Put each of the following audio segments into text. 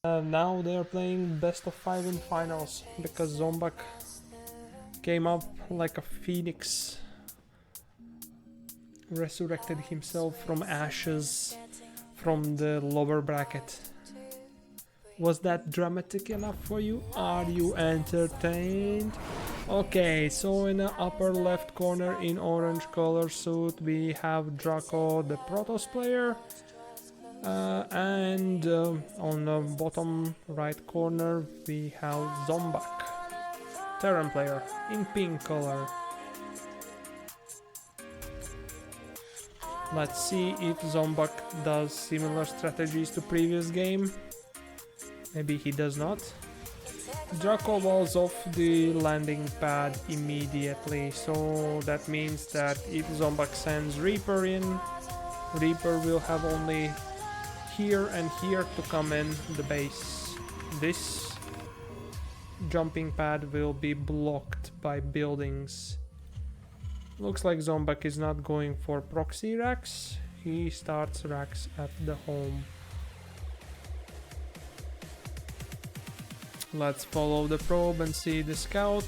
Now they are playing best of 5 in finals because Zombak came up like a phoenix, resurrected himself from ashes from the lower bracket. Was that dramatic enough for you? Are you entertained? Okay, so in the upper left corner in orange color suit we have Draco, the Protoss player. And on the bottom right corner we have Zombak, Terran player, in pink color. Let's see if Zombak does similar strategies to previous game. Maybe he does not. Draco walls off the landing pad immediately, so that means that if Zombak sends Reaper in, Reaper will have only here and here to come in the base. This jumping pad will be blocked by buildings. Looks like Zombak is not going for proxy racks. He starts racks at the home. Let's follow the probe and see the scout.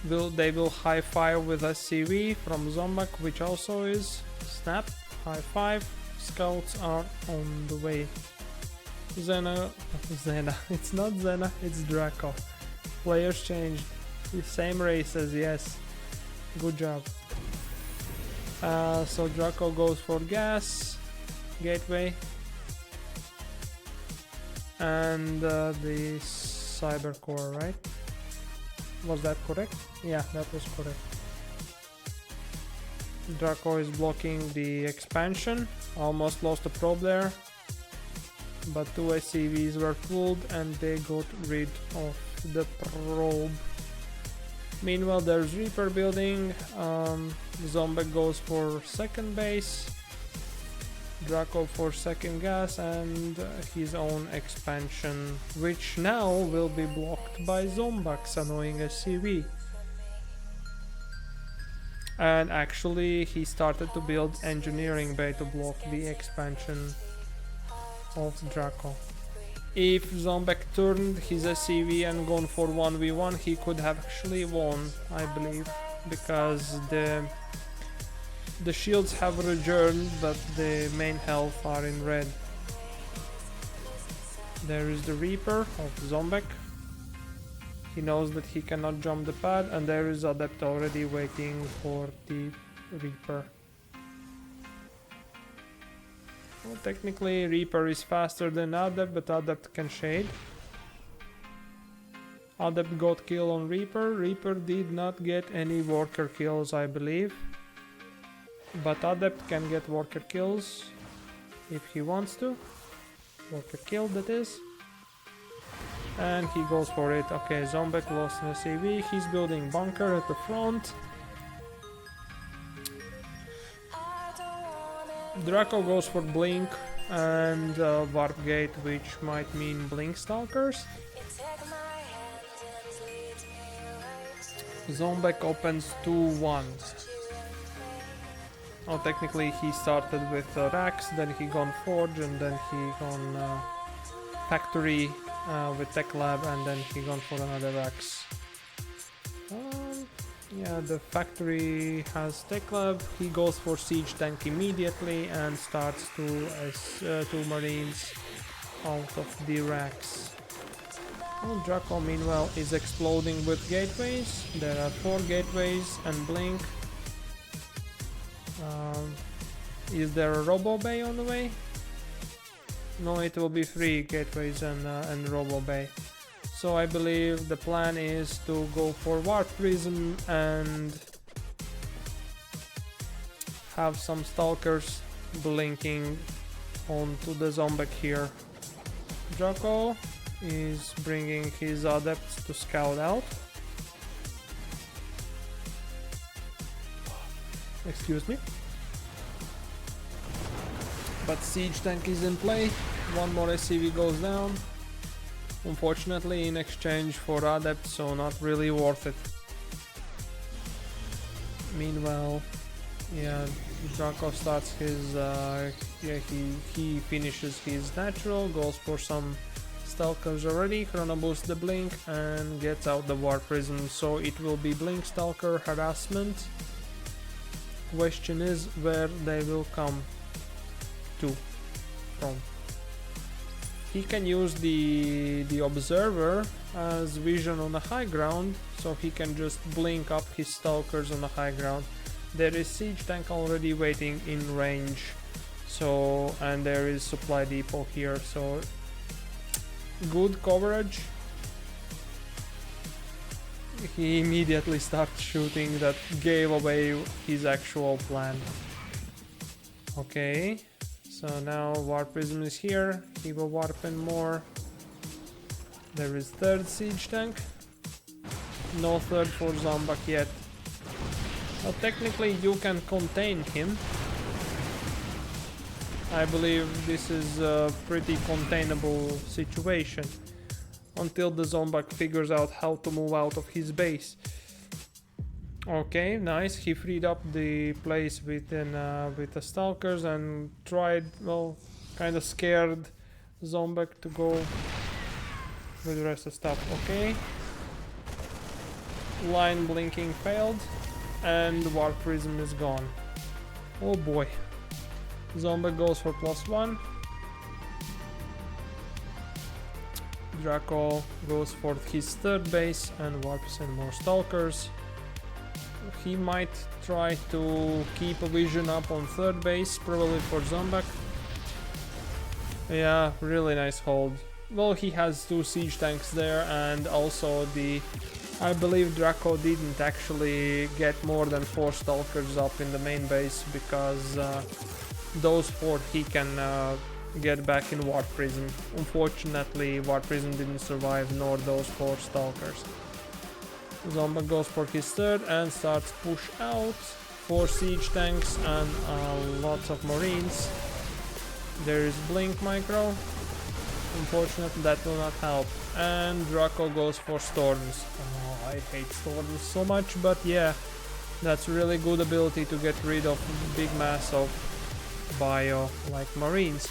They will high five with SCV from Zombak, which also is snap, high five. Scouts are on the way. Zena, it's not Zena, it's Draco. Players changed. The same races, yes. Good job. So Draco goes for gas, gateway, and the cyber core, right? Was that correct? Yeah, that was correct. Draco is blocking the expansion. Almost lost a probe there, but two SCVs were pulled and they got rid of the probe. Meanwhile, there's Reaper building. Zombak goes for second base, Draco for second gas and his own expansion, which now will be blocked by Zombak's annoying SCV. And actually he started to build engineering bay to block the expansion of Draco. If Zombak turned his SCV and gone for 1v1, he could have actually won, I believe, because the shields have returned, but the main health are in red. There is the Reaper of Zombak. He knows that he cannot jump the pad, and there is Adept already waiting for the Reaper. Well, technically Reaper is faster than Adept, but Adept can shade. Adept got kill on Reaper. Reaper did not get any worker kills, I believe. But Adept can get worker kills if he wants to. Worker kill, that is. And he goes for it. Okay, Zombak lost an SCV. He's building bunker at the front. Draco goes for blink and warp gate, which might mean blink stalkers. Zombak opens 2-1. Oh, technically he started with racks, then he gone forge, and then he gone factory with tech lab, and then he gone for another racks. Yeah, the factory has tech lab. He goes for siege tank immediately and starts two marines out of the racks. Oh, Draco meanwhile is exploding with gateways. There are 4 gateways and blink. Is there a robo bay on the way? No, it will be 3 gateways and robo bay. So I believe the plan is to go for warp prism and have some stalkers blinking onto the Zombak here. Draco is bringing his adepts to scout out. Excuse me. But siege tank is in play. One more SCV goes down. Unfortunately in exchange for adept, so not really worth it. Meanwhile, yeah, Draco starts his, he finishes his natural, goes for some Stalkers already, Chrono boosts the Blink and gets out the War Prism, so it will be Blink Stalker harassment. Question is where they will come from. He can use the Observer as vision on the high ground, so he can just blink up his Stalkers on the high ground. There is Siege Tank already waiting in range, so, and there is Supply Depot here, so good coverage. He immediately starts shooting, that gave away his actual plan. Okay, so now Warp Prism is here, he will warp in more. There is third Siege Tank. No third for Zombak yet. Well, technically you can contain him. I believe this is a pretty containable situation until the Zombak figures out how to move out of his base. Okay, nice. He freed up the place with the Stalkers and tried, well, kind of scared Zombak to go with the rest of stuff. Okay. Line blinking failed and Warp Prism is gone. Oh boy. Zombak goes for +1. Draco goes for his third base and warps in more Stalkers. He might try to keep a vision up on third base, probably for Zombak. Yeah, really nice hold. Well, he has 2 Siege Tanks there, and also I believe Draco didn't actually get more than 4 Stalkers up in the main base, because those 4 he can get back in Warp Prism. Unfortunately, Warp Prism didn't survive, nor those 4 Stalkers. Zombak goes for his third and starts push out. 4 Siege Tanks and lots of Marines. There is Blink Micro. Unfortunately, that will not help. And Draco goes for Storms. Oh, I hate Storms so much, but yeah, that's really good ability to get rid of big mass of bio like Marines.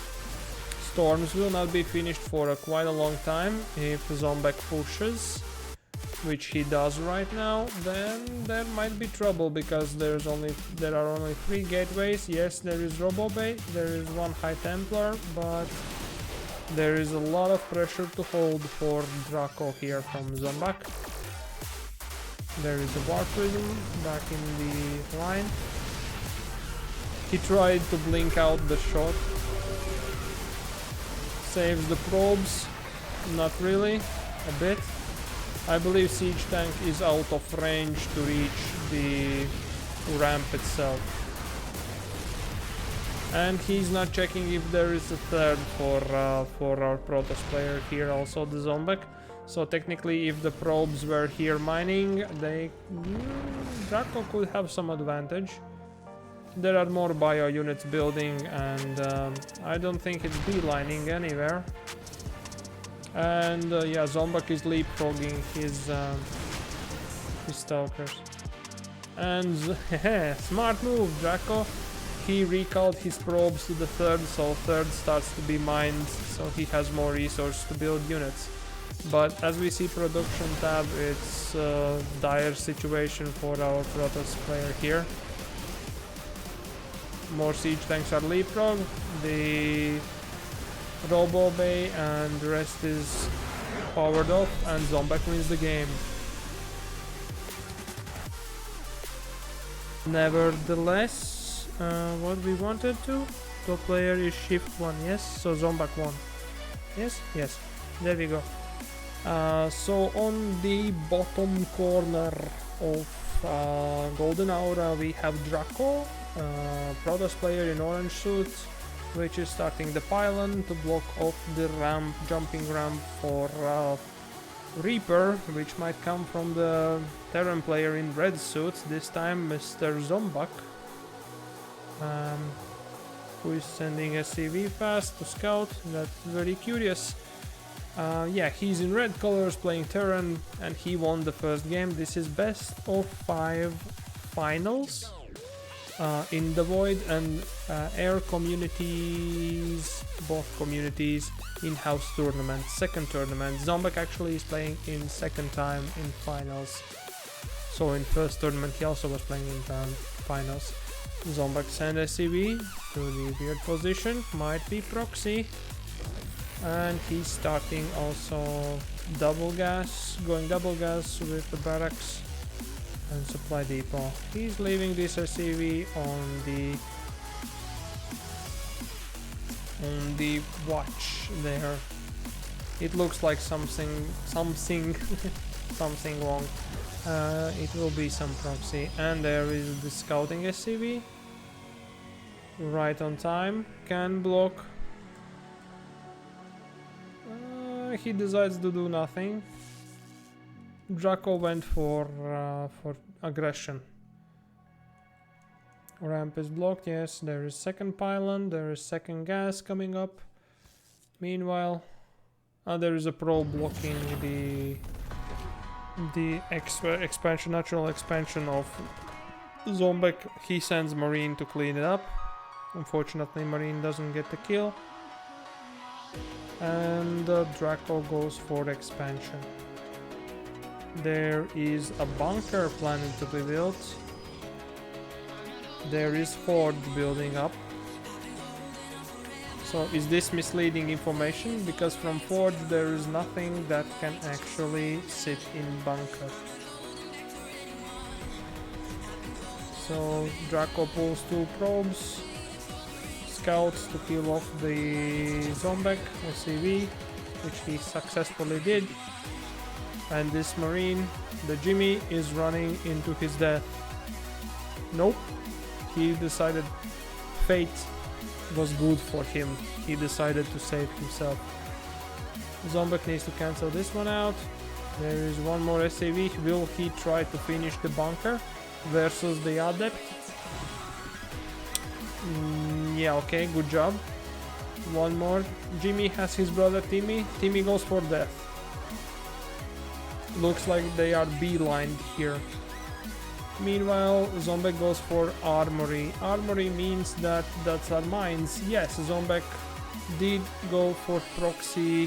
Storms will not be finished for quite a long time. If Zombak pushes, which he does right now, then there might be trouble, because there are only 3 gateways. Yes, there is Robo Bay, there is 1 High Templar, but there is a lot of pressure to hold for Draco here from Zombak. There is a Warp Prism back in the line. He tried to blink out the shot. Saves the probes. Not really. A bit. I believe Siege Tank is out of range to reach the ramp itself. And he's not checking if there is a third for our Protoss player here, also the Zombak. So technically, if the probes were here mining, Draco could have some advantage. There are more bio units building, and I don't think it's beelining anywhere. And yeah, Zombak is leapfrogging his Stalkers. And smart move, Draco. He recalled his probes to the third, so third starts to be mined, so he has more resources to build units. But as we see production tab, it's a dire situation for our Protoss player here. More Siege Tanks are leapfrog, the Robo Bay, and the rest is powered off, and Zombak wins the game. Nevertheless, what we wanted to, top player is shift 1, yes, so Zombak won. Yes, yes, there we go. So on the bottom corner of Golden Aura we have Draco, Protoss player in orange suit, which is starting the pylon to block off the ramp, jumping ramp for Reaper, which might come from the Terran player in red suit, this time MrZombak, who is sending a CV fast to scout. That's very curious. Yeah, he's in red colors playing Terran, and he won the first game. This is best of 5 finals in DeVoid and Air communities, both communities, in-house tournament, second tournament. Zombak actually is playing in second time in finals. So in first tournament he also was playing in finals. Zombak send SCV to the weird position, might be proxy. And he's starting also double gas, going double gas with the barracks and supply depot. He's leaving this SCV on the watch there. It looks like something something wrong. It will be some proxy. And there is the scouting SCV. Right on time. Can block. He decides to do nothing. Draco went for aggression. Ramp is blocked. Yes, there is second pylon. There is second gas coming up. Meanwhile, there is a probe blocking the expansion, natural expansion of Zombak. He sends Marine to clean it up. Unfortunately, Marine doesn't get the kill. And Draco goes for expansion. There is a bunker planning to be built. There is Ford building up. So is this misleading information? Because from Forge there is nothing that can actually sit in bunker. So Draco pulls 2 probes, scouts to kill off the Zombak SCV, which he successfully did. And this Marine, the Jimmy, is running into his death. Nope. He decided fate was good for him. He decided to save himself. Zombak needs to cancel this one out. There is one more SCV. Will he try to finish the bunker versus the Adept? Yeah, okay, good job. One more. Jimmy has his brother Timmy. Timmy goes for death. Looks like they are beelined here. Meanwhile, Zombak goes for armory. Armory means that that's our mines. Yes, Zombak did go for proxy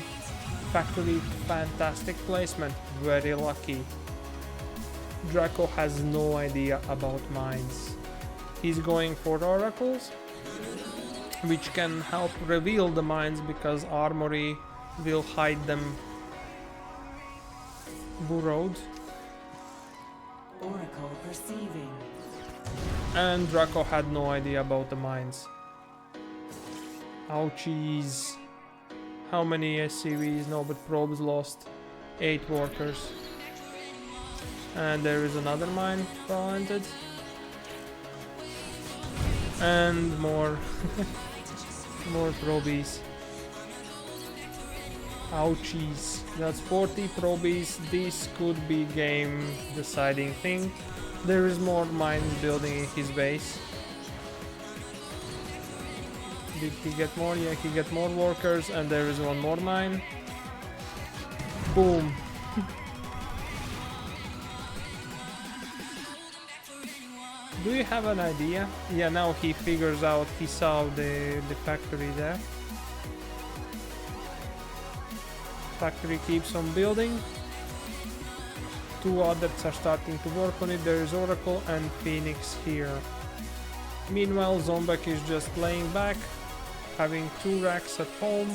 factory. Fantastic placement. Very lucky. Draco has no idea about mines. He's going for oracles, which can help reveal the mines because armory will hide them burrowed. Oracle perceiving. And Draco had no idea about the mines. Ouchies. How many SCVs? No, but probes lost. 8 workers. And there is another mine planted. And more more probies. Ouchies. That's 40 probies. This could be game deciding thing. There is more mines building in his base. Did he get more? Yeah, he get more workers, and there is one more mine. Boom. Do you have an idea? Yeah, now he figures out, he saw the factory there. Factory keeps on building. 2 adepts are starting to work on it. There is Oracle and Phoenix here. Meanwhile, Zombak is just laying back, having 2 racks at home,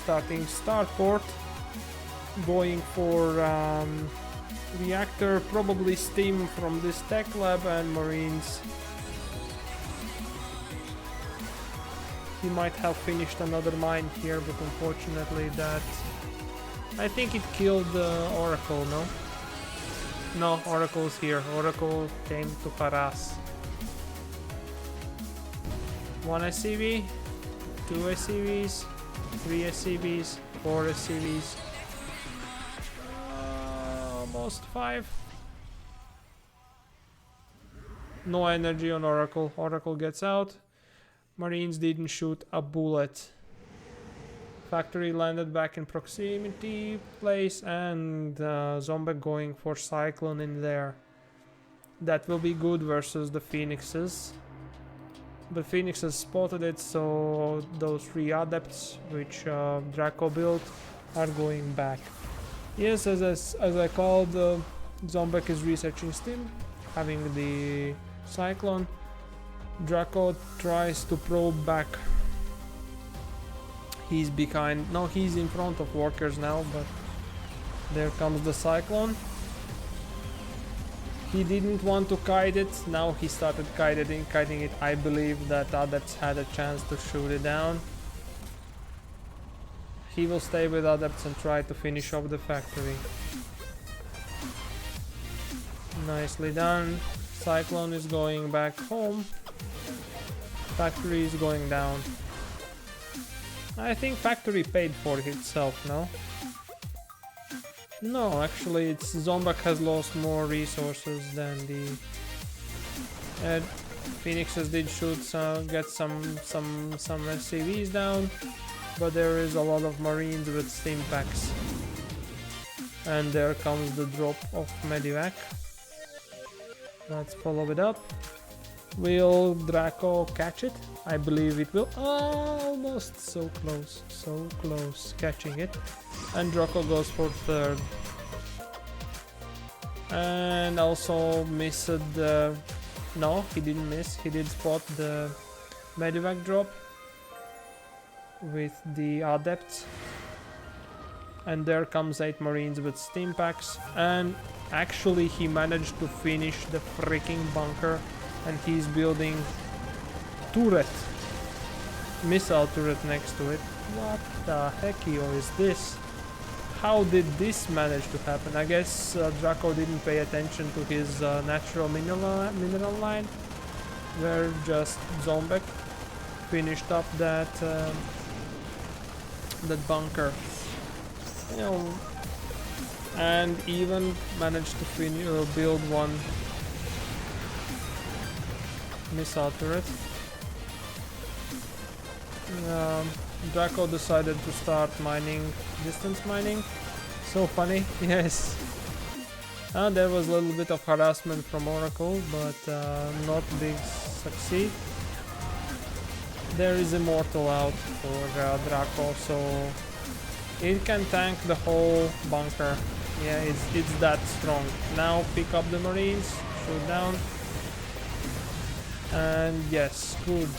starting starport, going for reactor, probably steam from this tech lab and marines. He might have finished another mine here, but unfortunately that... I think it killed Oracle, no? No, Oracle's here. Oracle came to harass. 1 SCV, 2 SCVs, 3 SCVs, 4 SCVs. Almost 5. No energy on Oracle. Oracle gets out. Marines didn't shoot a bullet. Factory landed back in proximity place and Zombak going for Cyclone in there. That will be good versus the Phoenixes. The Phoenixes spotted it, so those 3 adepts which Draco built are going back. Yes, as I called, Zombak is researching Steam, having the Cyclone. Draco tries to probe back. He's behind. No, he's in front of workers now, but there comes the Cyclone. He didn't want to kite it, now he started kiting it. I believe that Adepts had a chance to shoot it down. He will stay with Adepts and try to finish off the factory. Nicely done. Cyclone is going back home. Factory is going down. I think factory paid for itself, no? No, actually, it's Zombak has lost more resources than the Phoenixes did shoot get some SCVs down, but there is a lot of Marines with steam packs. And there comes the drop of Medivac. Let's follow it up. Will Draco catch it? I believe it will. Almost so close catching it. And Draco goes for 3rd. And also missed the... No, he didn't miss. He did spot the Medivac drop with the Adepts. And there comes 8 Marines with steam packs. And actually he managed to finish the freaking bunker. And he's building turret. Missile turret next to it. What the heckio is this? How did this manage to happen? I guess Draco didn't pay attention to his natural mineral line, where just Zombak finished up that bunker. You know, and even managed to build one missile turret. Draco decided to start mining, distance mining. So funny, yes. There was a little bit of harassment from Oracle, but not big succeed. There is Immortal out for Draco, so it can tank the whole bunker. Yeah, it's that strong. Now pick up the Marines, shoot down. And yes, good.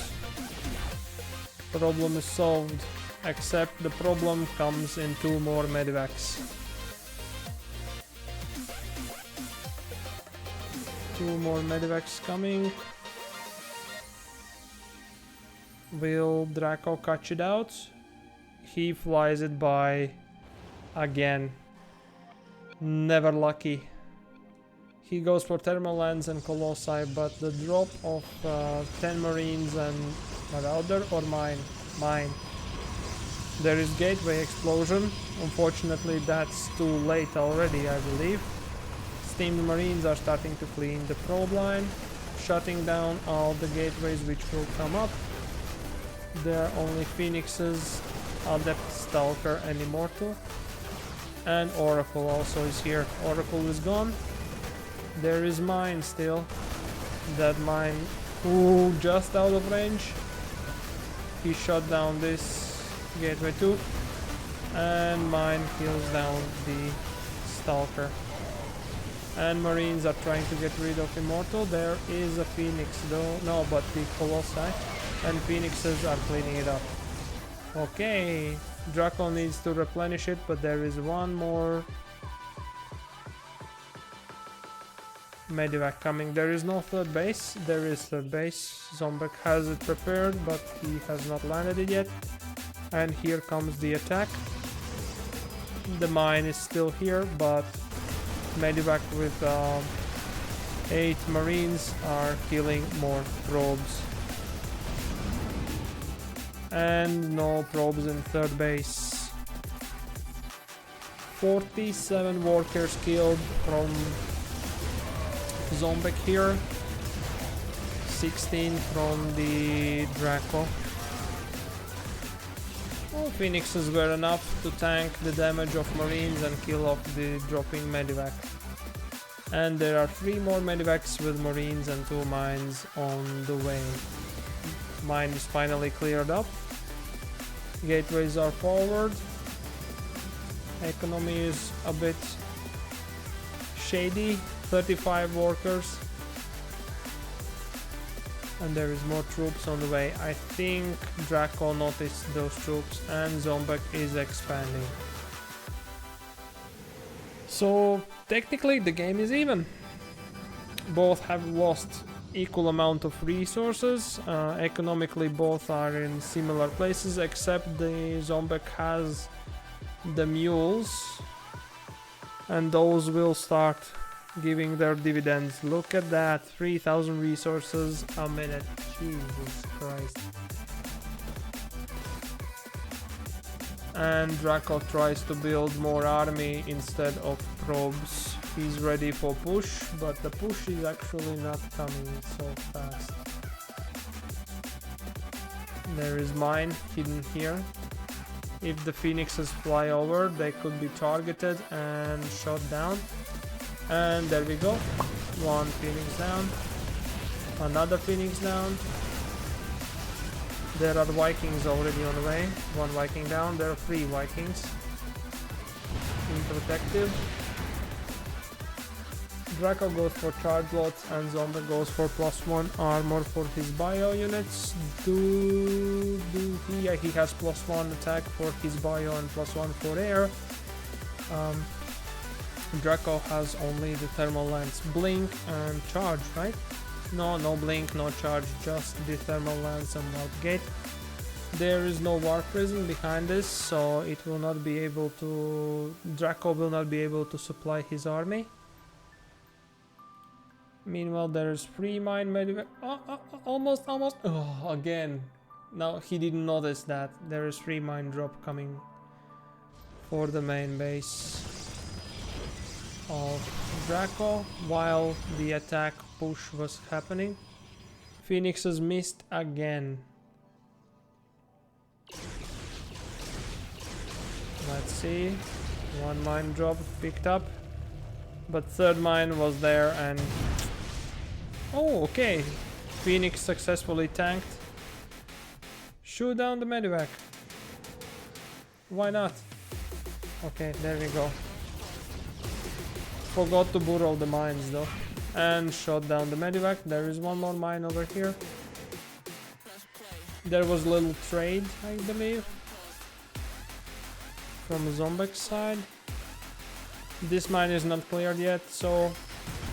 Problem is solved, except the problem comes in 2 more Medivacs. 2 more Medivacs coming. Will Draco catch it out? He flies it by again. Never lucky. He goes for thermal lens and Colossi, but the drop of 10 Marines and Marauder or mine? Mine. There is gateway explosion. Unfortunately, that's too late already, I believe. Steamed Marines are starting to clean the probe line, shutting down all the gateways which will come up. There are only Phoenixes, Adept, Stalker and Immortal. And Oracle also is here. Oracle is gone. There is mine still. That mine, ooh, just out of range. He shot down this gateway too. And mine kills down the Stalker. And Marines are trying to get rid of Immortal. There is a Phoenix though. No, but the Colossi. And Phoenixes are cleaning it up. Okay. Draco needs to replenish it, but there is one more Medivac coming. There is no 3rd base. There is 3rd base. Zombak has it prepared, but he has not landed it yet. And here comes the attack. The mine is still here, but Medivac with 8 Marines are killing more probes. And no probes in 3rd base. 47 workers killed from Zombak here. 16 from the Draco. Well, Phoenixes were enough to tank the damage of Marines and kill off the dropping Medivac. And there are 3 more medivacs with marines and 2 mines on the way. Mine is finally cleared up. Gateways are forward. Economy is a bit shady. 35 workers. And there is more troops on the way. I think Draco noticed those troops and Zombak is expanding. So technically the game is even. Both have lost equal amount of resources. Economically both are in similar places, except the Zombak has the mules, and those will start giving their dividends. Look at that, 3,000 resources a minute. Jesus Christ. And Draco tries to build more army instead of probes. He's ready for push, but the push is actually not coming so fast. There is mine hidden here. If the phoenixes fly over, they could be targeted and shot down. And there we go. 1 phoenix down. Another phoenix down. There are Vikings already on the way. 1 Viking down. There are 3 Vikings. In protective. Draco goes for charge lots and Zombak goes for +1 armor for his bio units. Yeah, he has +1 attack for his bio and +1 for air. Draco has only the thermal lance, blink and charge, right? No blink, no charge, just the thermal lance and warp gate. There is no warp prison behind this, so it will not be able to... Draco will not be able to supply his army. Meanwhile, there's 3 mine medivac. Almost. Oh, again. Now he didn't notice that. There is 3 mine drop coming for the main base of Draco while the attack push was happening. Phoenixes missed again. Let's see. 1 mine drop picked up, but 3rd mine was there and... Oh, okay. Phoenix successfully tanked. Shoot down the medivac. Why not? Okay, there we go. Forgot to burrow the mines though. And shot down the medivac. There is 1 more mine over here. There was a little trade, I believe, from the Zombak side. This mine is not cleared yet, so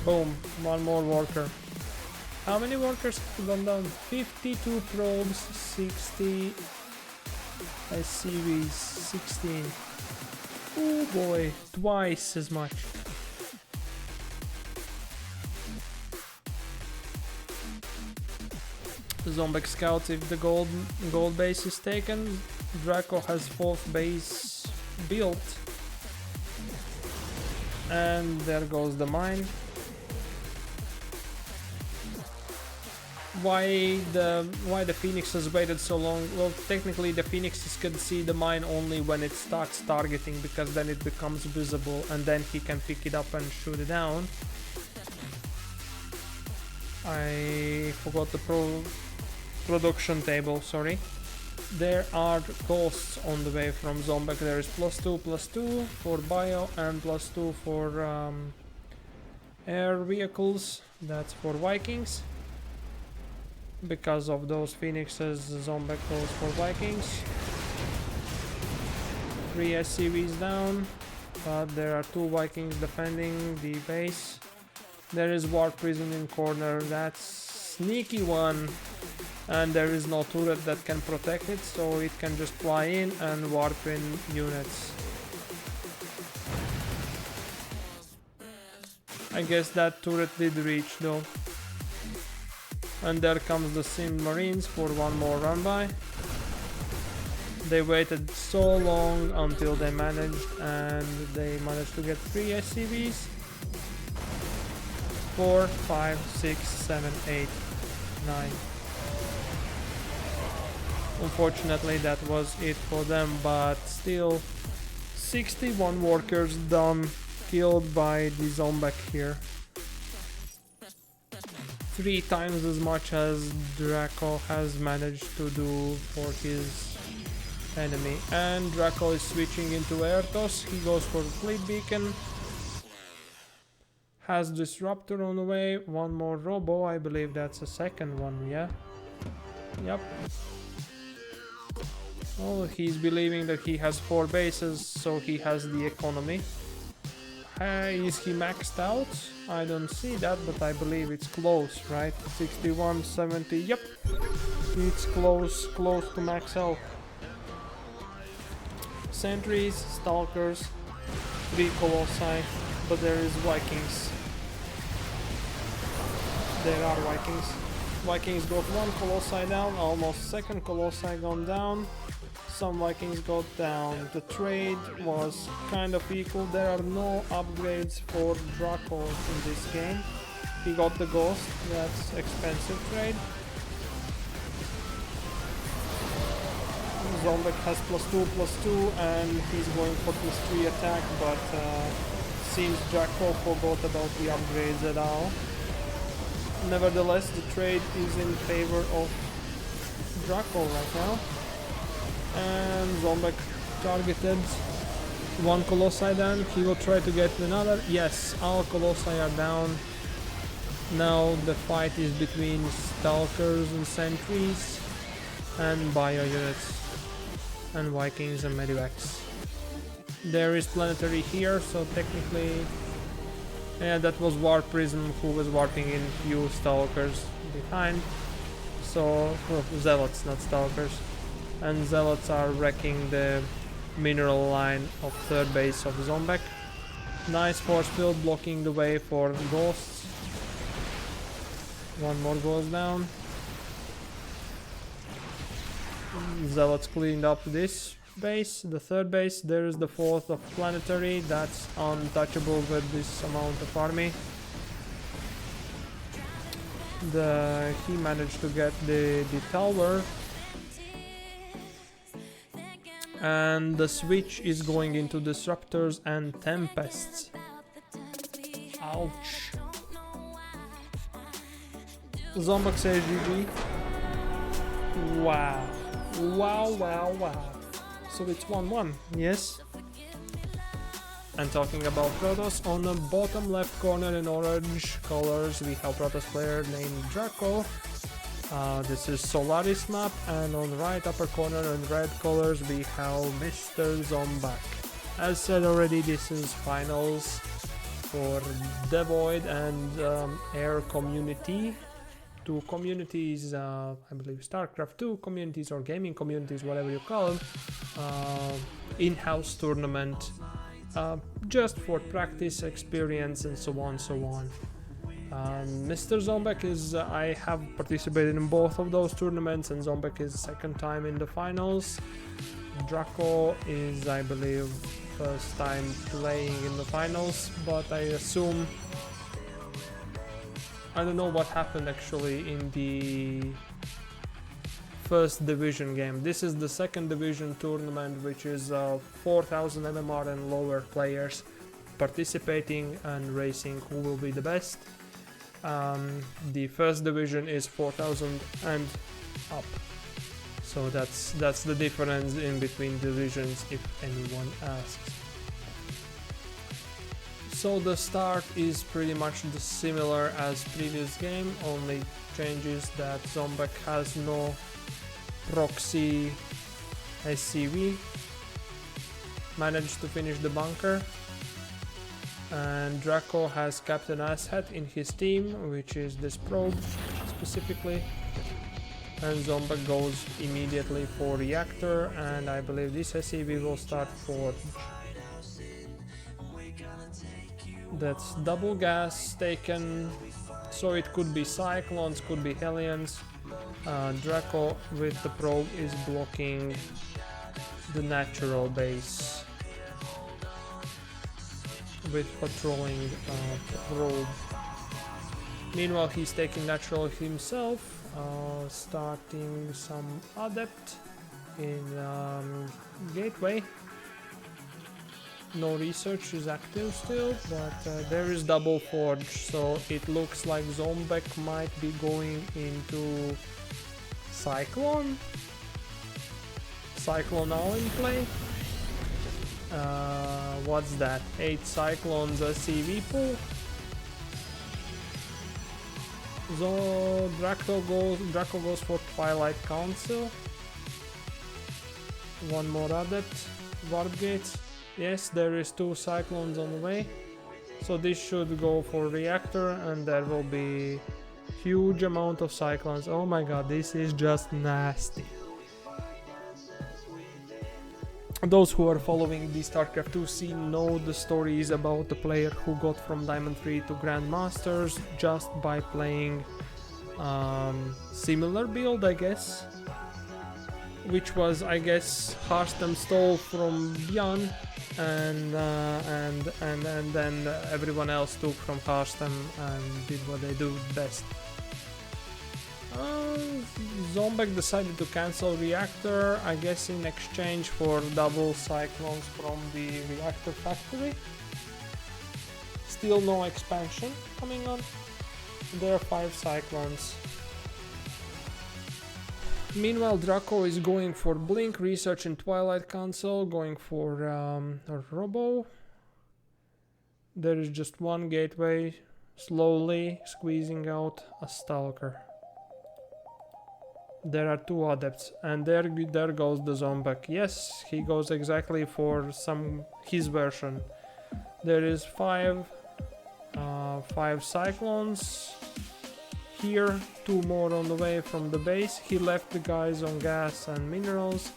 boom, 1 more worker. How many workers have gone down? 52 probes, 60 SCVs, 16. Oh boy, twice as much. Zombak scouts if the gold base is taken. Draco has 4th base built. And there goes the mine. Why the phoenixes waited so long? Well, technically the phoenixes can see the mine only when it starts targeting, because then it becomes visible and then he can pick it up and shoot it down. I forgot the production table, sorry. There are ghosts on the way from Zombak. There is +2/+2 for bio and +2 for air vehicles. That's for Vikings. Because of those phoenixes, Zombak goes for Vikings. 3 SCVs down, but there are 2 Vikings defending the base. There is warp prison in corner. That's sneaky one. And there is no turret that can protect it, so it can just fly in and warp in units. I guess that turret did reach though. And there comes the Sim Marines for 1 more run by. They waited so long until they managed, and they managed to get 3 SCVs. 4, 5, 6, 7, 8, 9. Unfortunately that was it for them, but still 61 workers done, killed by the Zombak here. 3 times as much as Draco has managed to do for his enemy. And Draco is switching into air toss. He goes for the fleet beacon. Has Disruptor on the way. One more Robo. I believe that's a second one, yeah? Yep. Oh, he's believing that he has 4 bases, so he has the economy. Is he maxed out? I don't see that, but I believe it's close, right? 61, 70, yep. It's close to max out. Sentries, Stalkers, 3 Colossi, but there is Vikings. There are Vikings. Vikings got 1 Colossi down, almost 2nd Colossi gone down. Some Vikings got down. The trade was kind of equal. There are no upgrades for Draco in this game. He got the Ghost, that's expensive trade. Zombak has +2/+2 and he's going for +3 attack, but seems Draco forgot about the upgrades at all. Nevertheless, the trade is in favor of Draco right now. And Zombak targeted 1 Colossi down. He will try to get another. Yes, all Colossi are down. Now the fight is between Stalkers and Sentries and Bio units and Vikings and Medivacs. There is Planetary here, so technically, yeah, that was Warp Prism who was warping in few Stalkers behind. So, well, Zealots, not Stalkers. And Zealots are wrecking the mineral line of 3rd base of Zombak. Nice force field blocking the way for Ghosts. 1 more goes down. Zealots cleaned up this base, the 3rd base. There is the 4th of Planetary, that's untouchable with this amount of army. He managed to get the tower. And the switch is going into Disruptors and Tempests. Ouch. Zombak says GG. Wow. Wow. So it's 1-1, yes? And talking about Protoss, on the bottom left corner in orange colors we have Protoss player named Draco. This is Solaris map, and on right upper corner in red colors we have MrZombak. As said already, this is finals for DeVoid and Air community. 2 communities, I believe StarCraft 2 communities or gaming communities, whatever you call them. In-house tournament, just for practice, experience, and so on. MrZombak is, I have participated in both of those tournaments, and Zombak is 2nd time in the finals. Draco is, I believe, 1st time playing in the finals, but I assume, I don't know what happened actually in the 1st division game. This is the 2nd division tournament, which is 4000 MMR and lower players participating and racing who will be the best. The 1st division is 4000 and up, so that's the difference in between divisions, if anyone asks. So the start is pretty much the similar as previous game, only changes that Zombak has no proxy SCV, managed to finish the bunker. And Draco has Captain Asshat in his team, which is this probe specifically. And Zombak goes immediately for Reactor, and I believe this SCV will start Forge. That's double gas taken, so it could be Cyclones, could be Hellions. Draco with the probe is blocking the natural base with patrolling probe. Meanwhile, he's taking natural himself, starting some adept in gateway. No research is active still, but there is double forge, so it looks like Zombak might be going into Cyclone. Cyclone now in play. What's that? 8 Cyclones CV pool. So Draco goes for Twilight Council. One more adept. Warp gates. Yes, there is 2 Cyclones on the way. So this should go for reactor, and there will be huge amount of Cyclones. Oh my god, this is just nasty. Those who are following the StarCraft 2 scene know the stories about the player who got from Diamond 3 to Grandmasters just by playing similar build, I guess, which was, I guess, Hearthstone stole from Bjorn, and then everyone else took from Hearthstone and did what they do best. Zombak decided to cancel reactor, I guess in exchange for double Cyclones from the reactor factory. Still no expansion coming on. There are 5 Cyclones. Meanwhile, Draco is going for Blink, Research and Twilight Council, going for a Robo. There is just one gateway, slowly squeezing out a Stalker. There are 2 adepts, and there goes the Zombak. Yes, he goes exactly for his version. There is 5 Cyclones here, 2 more on the way from the base. He left the guys on gas and minerals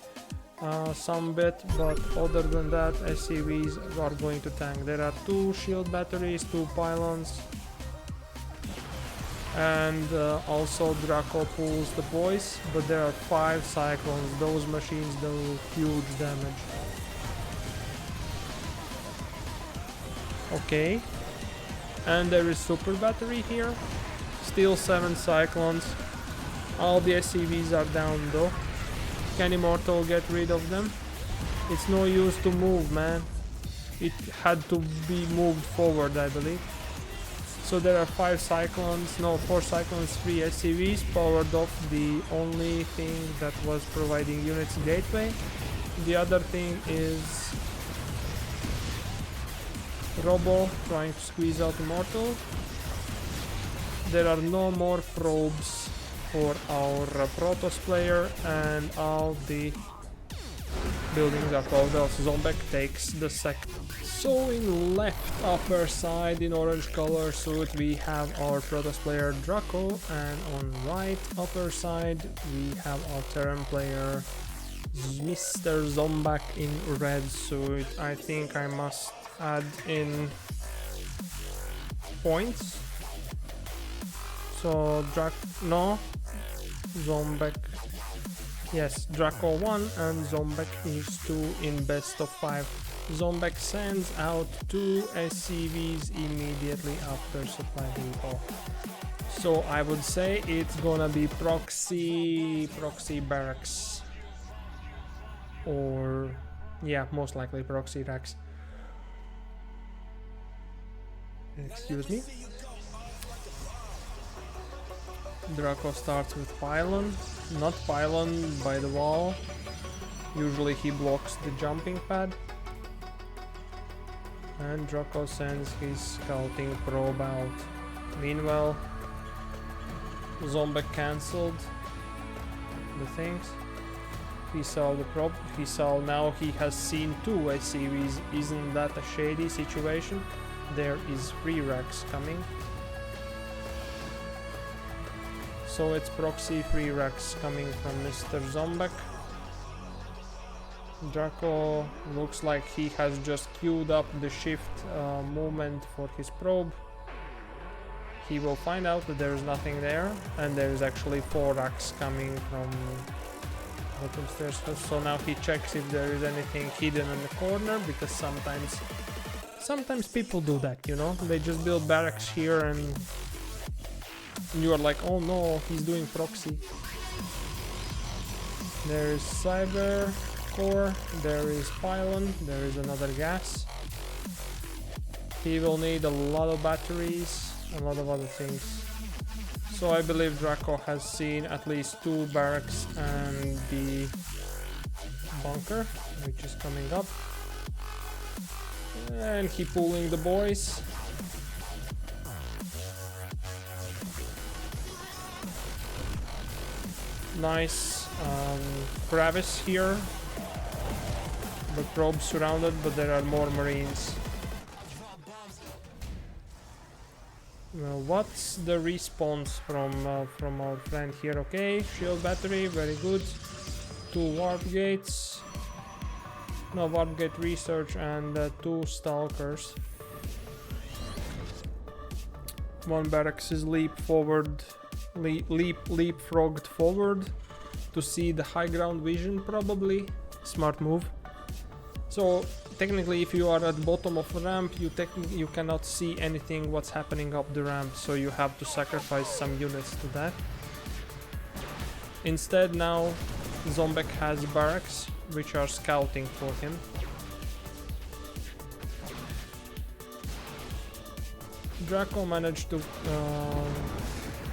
some bit, but other than that, SCVs are going to tank. There are 2 shield batteries, 2 pylons. And also Draco pulls the boys, but there are 5 Cyclones. Those machines do huge damage. Okay, and there is super battery here. Still 7 Cyclones. All the SCVs are down though. Can Immortal get rid of them? It's no use to move, man. It had to be moved forward, I believe. So there are 5 Cyclones, no, 4 Cyclones, 3 SCVs, powered off the only thing that was providing units gateway. The other thing is Robo trying to squeeze out Immortal. There are no more probes for our Protoss player, and all the buildings are closed out. Zombak takes the second. So in left upper side in orange color suit we have our Protoss player Draco, and on right upper side we have our Terran player MrZombak in red suit. I think I must add in points. So Zombak. Yes, Draco 1 and Zombak is 2 in best of 5. Zombak sends out 2 SCVs immediately after supply depot. So I would say it's gonna be proxy barracks. Or yeah, most likely proxy racks. Excuse me. Draco starts with pylon, not pylon by the wall. Usually he blocks the jumping pad. And Draco sends his scouting probe out. Meanwhile, Zombak cancelled the things. He saw the probe. Now he has seen 2 SCVs. Isn't that a shady situation? There is 3 racks coming. So it's proxy 3 racks coming from MrZombak. Draco looks like he has just queued up the shift movement for his probe. He will find out that there is nothing there, and there is actually 4 racks coming from bottom stairs. So now he checks if there is anything hidden in the corner, because sometimes people do that, you know? They just build barracks here and you are like, oh no, he's doing proxy. There is cyber core, there is pylon, there is another gas. He will need a lot of batteries, a lot of other things. So I believe Draco has seen at least 2 barracks and the bunker, which is coming up. And he pulling the boys. Nice crevice here. The probe surrounded, but there are more marines. What's the response from our friend here? Okay, shield battery, very good. 2 warp gates. No, warp gate research and 2 stalkers. 1 barracks is leapfrogged forward to see the high ground vision, probably. Smart move. So technically, if you are at the bottom of a ramp, you cannot see anything what's happening up the ramp, so you have to sacrifice some units to that. Instead, now Zombak has barracks which are scouting for him. Draco managed to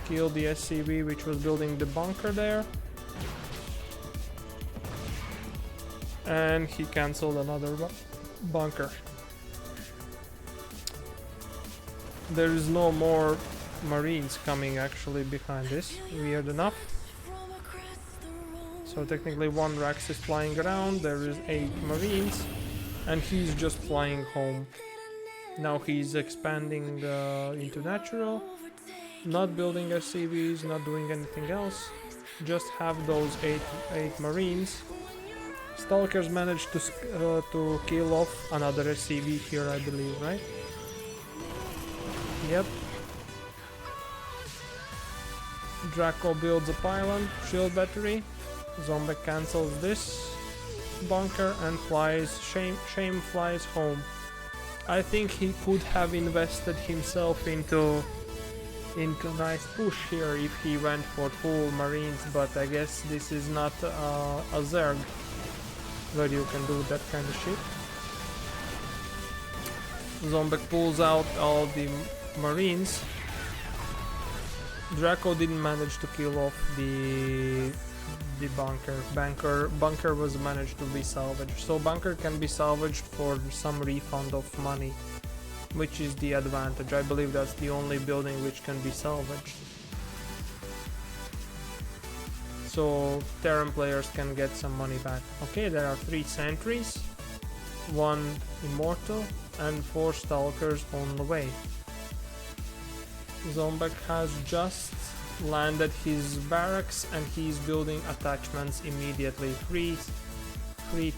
kill the SCV which was building the bunker there. And he cancelled another bunker. There is no more marines coming actually behind this, weird enough. So technically 1 Rax is flying around, there is 8 marines, and he's just flying home. Now he's expanding into natural, not building SCVs, not doing anything else, just have those 8 marines. Stalkers managed to kill off another SCV here, I believe, right? Yep. Draco builds a pylon, shield battery. Zombak cancels this bunker and flies. Shame flies home. I think he could have invested himself into nice push here if he went for full marines, but I guess this is not a Zerg where you can do that kind of shit. Zombak pulls out all the marines. Draco didn't manage to kill off the bunker. Bunker was managed to be salvaged. So bunker can be salvaged for some refund of money, which is the advantage. I believe that's the only building which can be salvaged. So Terran players can get some money back. Okay, there are 3 sentries, 1 immortal and 4 stalkers on the way. Zombak has just landed his barracks and he's building attachments immediately. Free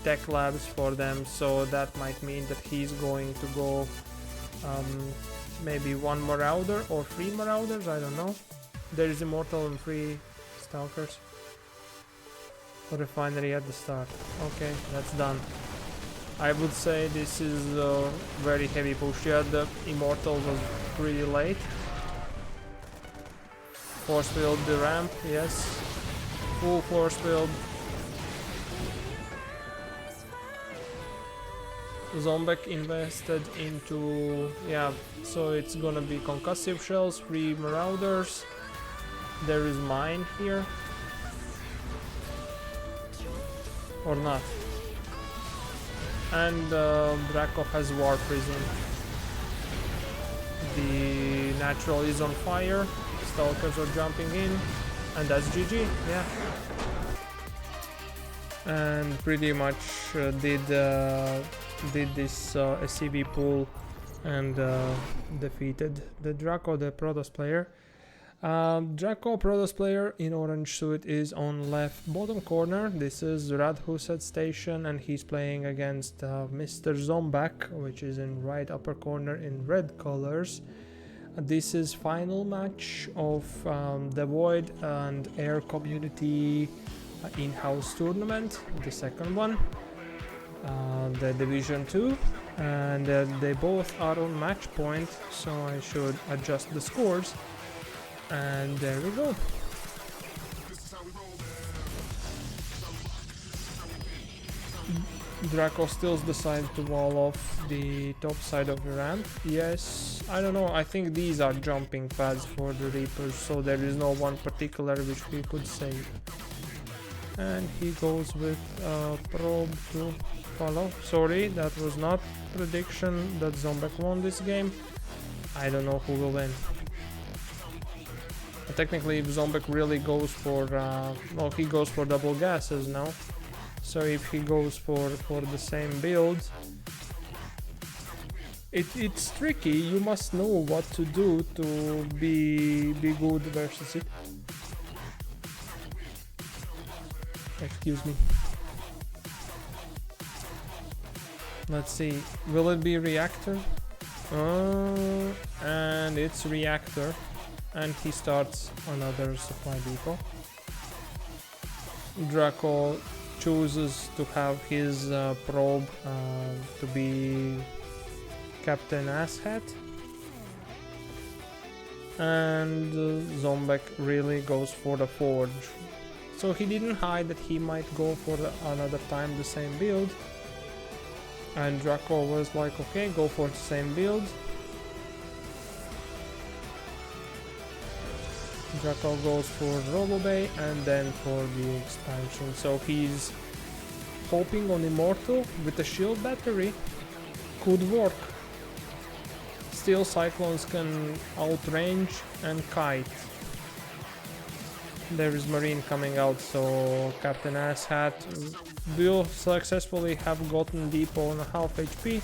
tech labs for them, so that might mean that he's going to go maybe 1 marauder or 3 marauders, I don't know. There is immortal and 3 stalkers. Refinery at the start. Okay, that's done. I would say this is a very heavy push. Yeah, the immortal was pretty late. Force field the ramp, yes. Full force field. Zombak invested into, yeah, so it's gonna be concussive shells, 3 marauders. There is mine here. Or not. And Draco has war prison. The natural is on fire. Stalkers are jumping in, and that's GG. Yeah. And pretty much did this SCV pull and defeated the Draco, the Protoss player. Draco Protoss player in orange suit is on left bottom corner. This is Radhuset station and he's playing against MrZombak, which is in right upper corner in red colors. This is final match of DeVoid and Air Community in-house tournament, the second one, the Division 2, and they both are on match point, so I should adjust the scores. And there we go. Draco still decides to wall off the top side of the ramp. Yes, I don't know, I think these are jumping pads for the Reapers, so there is no one particular which we could save. And he goes with probe to follow. Sorry, that was not prediction that Zombak won this game. I don't know who will win. But technically, if Zombak really goes for, well, he goes for double gases now. So if he goes for the same build, it's tricky. You must know what to do to be good versus it. Excuse me. Let's see. Will it be reactor? And it's reactor. And he starts another supply depot. Draco chooses to have his probe to be Captain Asshat. And Zombak really goes for the forge. So he didn't hide that he might go for another time the same build. And Draco was like, okay, go for the same build. Draco goes for Robobay and then for the expansion. So he's hoping on Immortal with a shield battery. Could work. Still Cyclones can outrange and kite. There is Marine coming out, so Captain Asshat will successfully have gotten Depot on a half HP,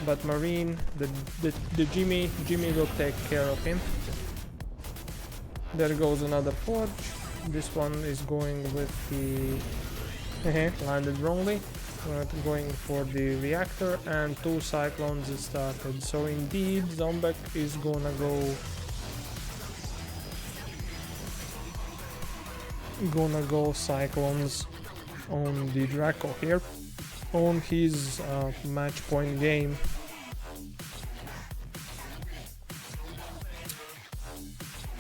but Marine, the Jimmy will take care of him. There goes another forge. This one is going with the landed wrongly. We're going for the reactor, and 2 Cyclones is started. So indeed, Zombak is gonna go Cyclones on the Draco here on his match point game.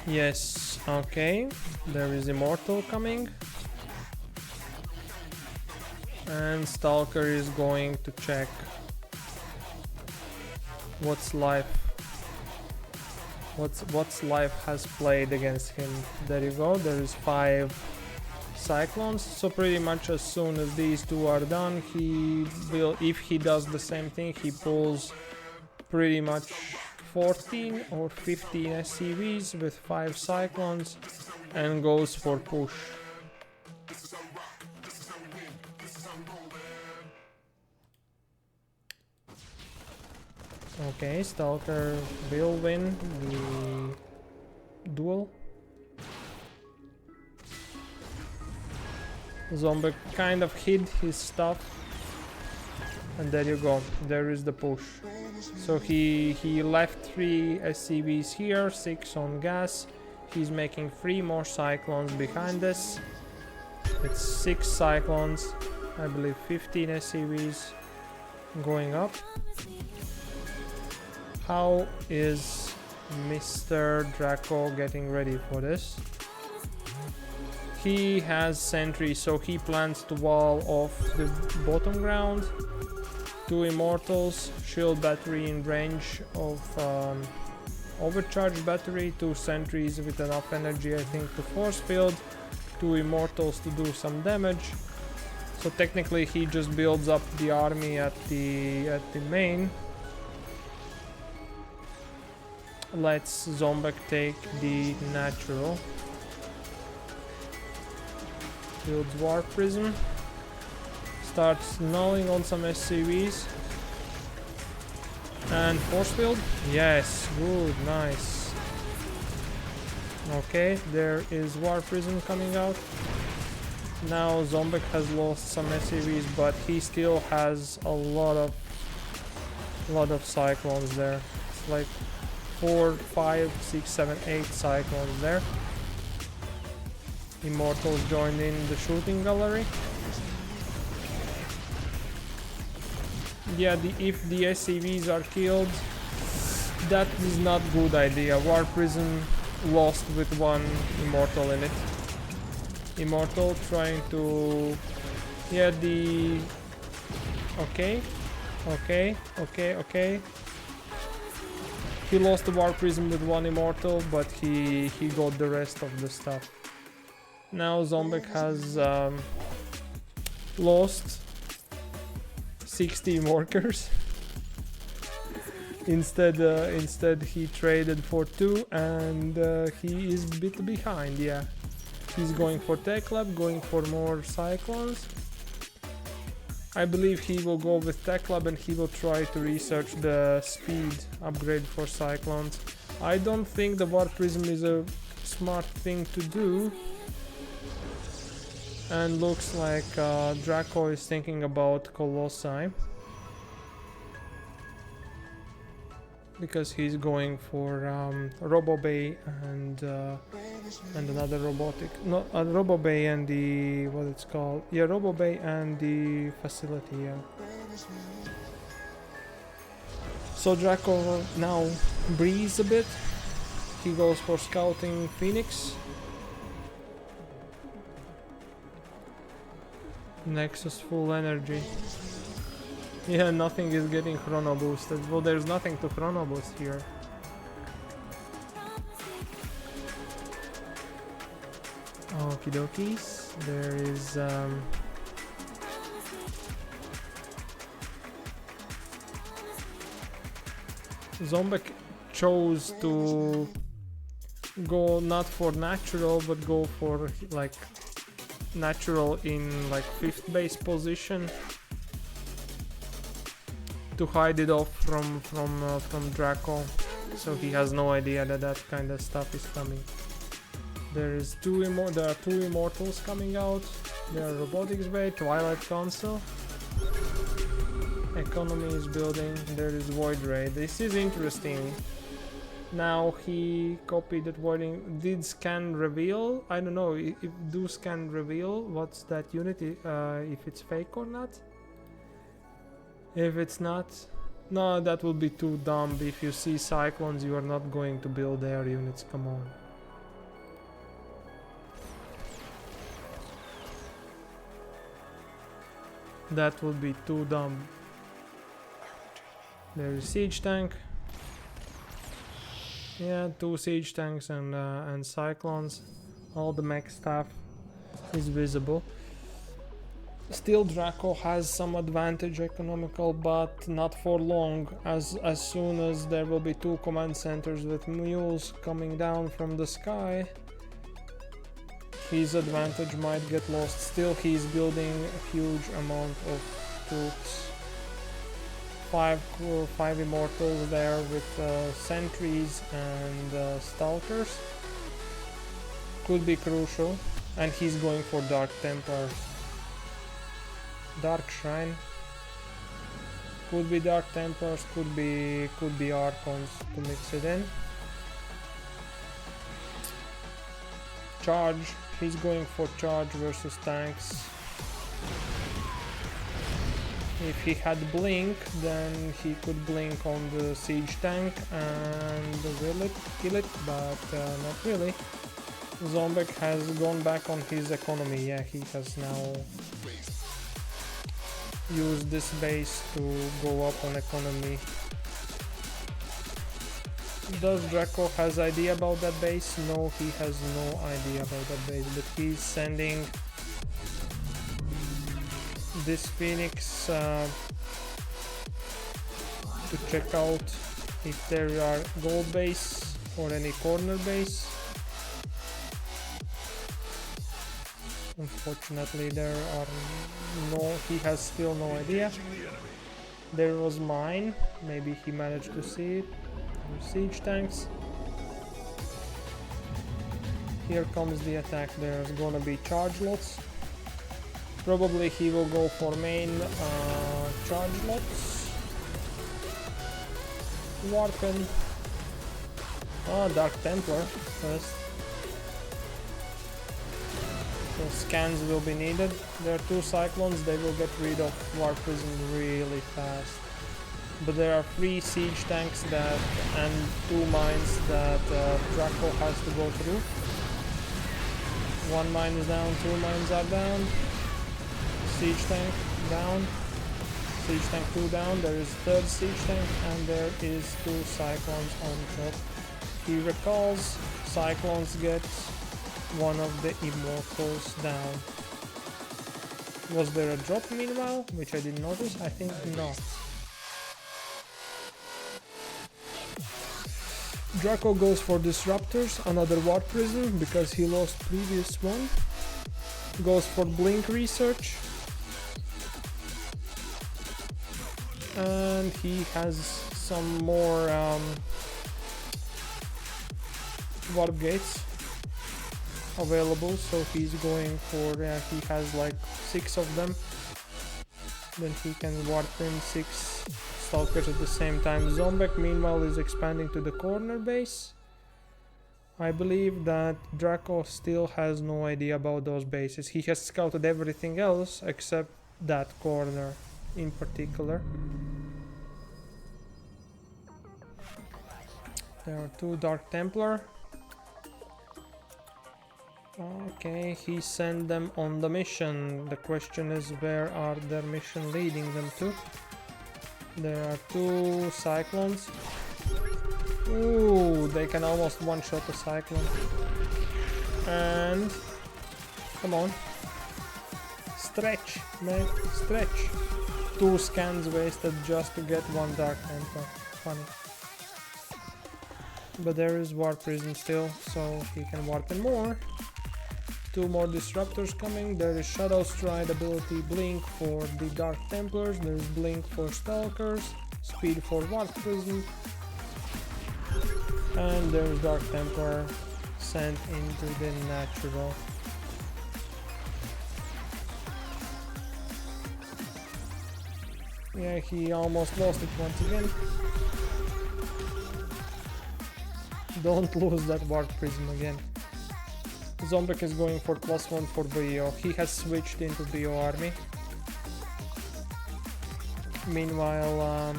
Yes, okay, there is Immortal coming, and Stalker is going to check what's life has played against him. There you go, there is 5 Cyclones, so pretty much as soon as these 2 are done, he will, if he does the same thing, he pulls pretty much 14 or 15 SCVs with 5 Cyclones and goes for push. Okay, Stalker will win the duel. Zombak kind of hid his stuff, and there you go, there is the push. So he left 3 SCVs here, 6 on gas. He's making 3 more Cyclones behind us. It's 6 Cyclones, I believe 15 SCVs going up. How is Mr. Draco getting ready for this? He has sentry, so he plans to wall off the bottom ground. 2 Immortals, shield battery in range of overcharge battery, 2 sentries with enough energy, I think, to force field, 2 Immortals to do some damage. So technically he just builds up the army at the main. Let's Zombak take the natural. Builds War Prism. Starts nulling on some SCVs. And force field. Yes, good, nice. Okay, there is War Prism coming out. Now Zombak has lost some SCVs, but he still has a lot of Cyclones there. It's like 4, 5, 6, 7, 8 Cyclones there. Immortals joined in the shooting gallery. Yeah, if the SCVs are killed, that is not good idea. War Prism lost with 1 Immortal in it. Immortal trying to... Yeah, Okay. Okay. He lost the War Prism with one Immortal, but he got the rest of the stuff. Now Zombak has lost 60 workers. Instead he traded for 2 and he is a bit behind, yeah. He's going for Tech Lab, going for more Cyclones. I believe he will go with Tech Lab and he will try to research the speed upgrade for Cyclones. I don't think the Warp Prism is a smart thing to do. And looks like Draco is thinking about Colossi. Because he's going for Robo Bay and another robotic, no, Robo Bay and the, what it's called, yeah, Robo Bay and the facility, yeah. So Draco now breathes a bit. He goes for scouting Phoenix. Nexus full energy. Yeah, nothing is getting chrono boosted. Well, there's nothing to chrono boost here. Okie dokies. There is Zombak chose to go not for natural, but go for like natural in like 5th base position. To hide it off from Draco, so he has no idea that kind of stuff is coming. There are 2 immortals coming out. There are Robotics Bay, Twilight Council. Economy is building. There is Void Ray. This is interesting. Now he copied that voiding. Did scan reveal? I don't know if do scan reveal what's that unit, if it's fake or not. If it's not, no, that will be too dumb. If you see Cyclones, you are not going to build air units, come on. That would be too dumb. There is Siege Tank. Yeah, 2 Siege Tanks and Cyclones. All the mech stuff is visible. Still Draco has some advantage economical, but not for long. As soon as there will be 2 command centers with mules coming down from the sky, his advantage might get lost. Still he's building a huge amount of troops. 5 immortals there with sentries and stalkers. Could be crucial. And he's going for Dark Templars. Dark Shrine. Could be Dark Templars, could be Archons to mix it in. Charge. He's going for charge versus tanks. If he had blink, then he could blink on the siege tank and kill it, but not really. Zombak has gone back on his economy. Yeah, he has now used this base to go up on economy. Does Draco has idea about that base? No, he has no idea about that base, but he's sending this Phoenix to check out if there are gold base or any corner base. Unfortunately there are no, he has still no idea. There was mine, maybe he managed to see it. Siege tanks. Here comes the attack. There's gonna be charge lots. Probably he will go for main charge lots. Warpen. Dark Templar first. So scans will be needed. There are 2 Cyclones, they will get rid of Warp Prism really fast. But there are 3 siege tanks that and 2 mines that Draco has to go through. 1 mine is down, 2 mines are down. Siege tank down. siege tank 2 down, there is third siege tank, and there is 2 cyclones on top. He recalls, cyclones get one of the immortals down. Was there a drop meanwhile, which I didn't notice? I think not. Draco goes for disruptors, another warp prism because he lost previous one. Goes for blink research. And he has some more warp gates available, so he's going for, he has like 6 of them. Then he can warp in 6 stalkers at the same time. Zombak meanwhile is expanding to the corner base. I believe that Draco still has no idea about those bases. He has scouted everything else except that corner in particular. There are 2 Dark Templar. Okay, he sent them on the mission. The question is, where are their mission leading them to? There are 2 cyclones. Ooh, they can almost one-shot a cyclone. And come on, stretch, man, stretch. 2 scans wasted just to get 1 Dark Templar. Funny. But there is Warp Prism still, so he can warp in more. 2 more disruptors coming. There is Shadow Stride ability, blink for the Dark Templars. There is blink for Stalkers, speed for Warp Prism, and there is Dark Templar sent into the natural. Yeah, he almost lost it once again. Don't lose that Warp Prism again. Zombak is going for +1 for BO. He has switched into BO army. Meanwhile,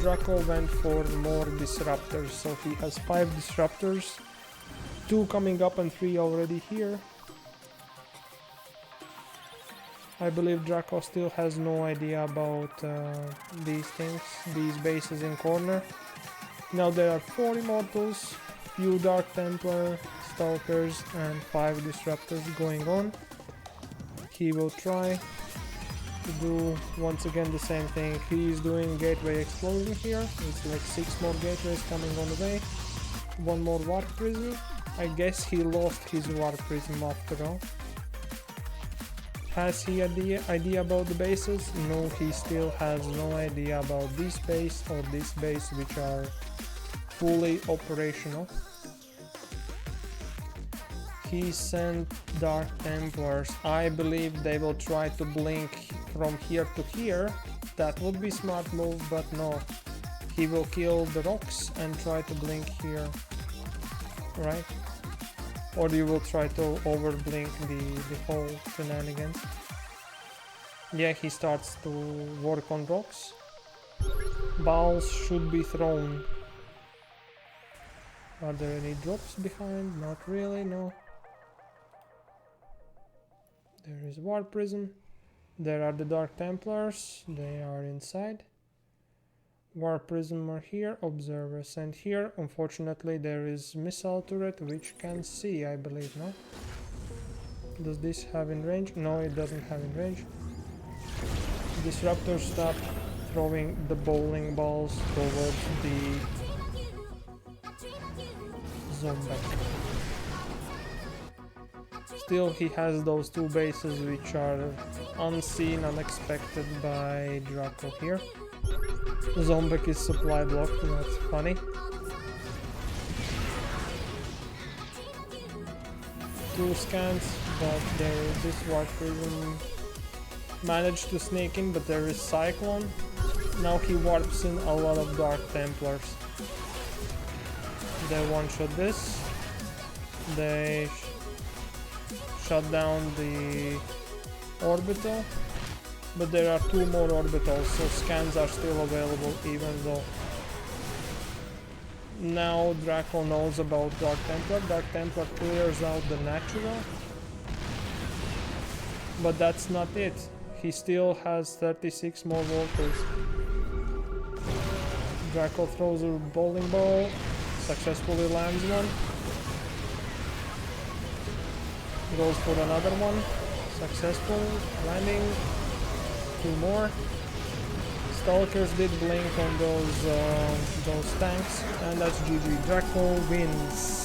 Draco went for more disruptors, so he has 5 disruptors, 2 coming up and 3 already here. I believe Draco still has no idea about these things, these bases in corner. Now there are 4 immortals, few Dark Templar, Stalkers, and 5 disruptors going on. He will try to do once again the same thing. He is doing gateway explosion here. It's like 6 more gateways coming on the way. 1 more warp prism. I guess he lost his warp prism after all. Has he idea about the bases? No, he still has no idea about this base or this base, which are fully operational. He sent Dark Templars. I believe they will try to blink from here to here. That would be smart move, but no. He will kill the rocks and try to blink here, right? Or you will try to overblink the whole shenanigans. Yeah, he starts to work on rocks. Balls should be thrown. Are there any drops behind? Not really, no. There is Warp Prism. There are the Dark Templars. They are inside. Warp Prism are here. Observer sent here. Unfortunately, there is Missile Turret which can see, I believe, no? Does this have in range? No, it doesn't have in range. Disruptors stop throwing the bowling balls towards the Zombak. Still, he has those 2 bases which are unseen, unexpected by Draco here. Zombak is supply blocked, that's funny. 2 scans, but this Warp Prism managed to sneak in, but there is Cyclone. Now he warps in a lot of Dark Templars. They one-shot this. They shut down the orbital. But there are 2 more orbitals, so scans are still available even though. Now Draco knows about Dark Templar. Dark Templar clears out the natural. But that's not it. he still has 36 more walkers. Draco throws a bowling ball, successfully lands one. Goes for another one, successful landing. 2 more. Stalkers did blink on those tanks, and that's GG. Draco wins.